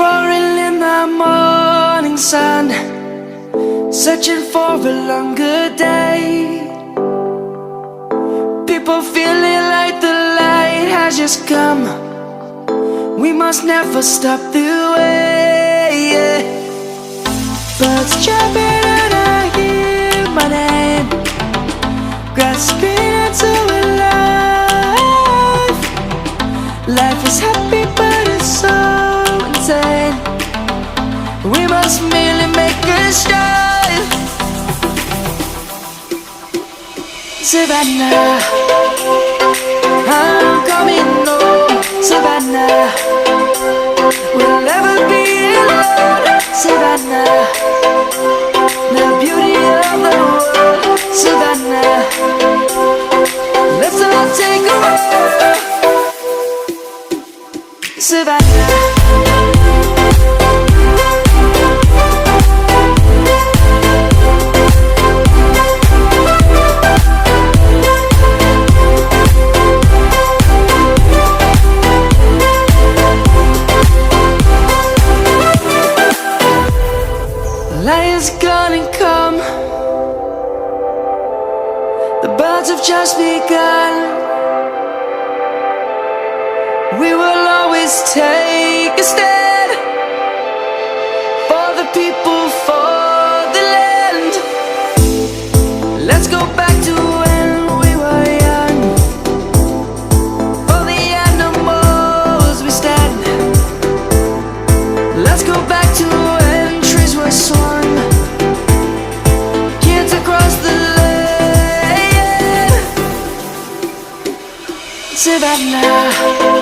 roaring in the morning sun, searching for a longer day. People feeling like the light has just come. We must never stop the way, yeah. Birds chirping and I hear my name, grasping into a life. Life is happy but it's so insane. We must merely make a start. Savannah, I'm coming home. Savannah, we'll never be alone. Savannah, the beauty of the world. Savannah, let's all take a walk. Savannah. Lion's gonna come. The birds have just begun. We will always take a stand for the people, for the land. Let's go back to when we were young. For the animals we stand. Let's go back to when trees were swung. Kids across the land. Savannah.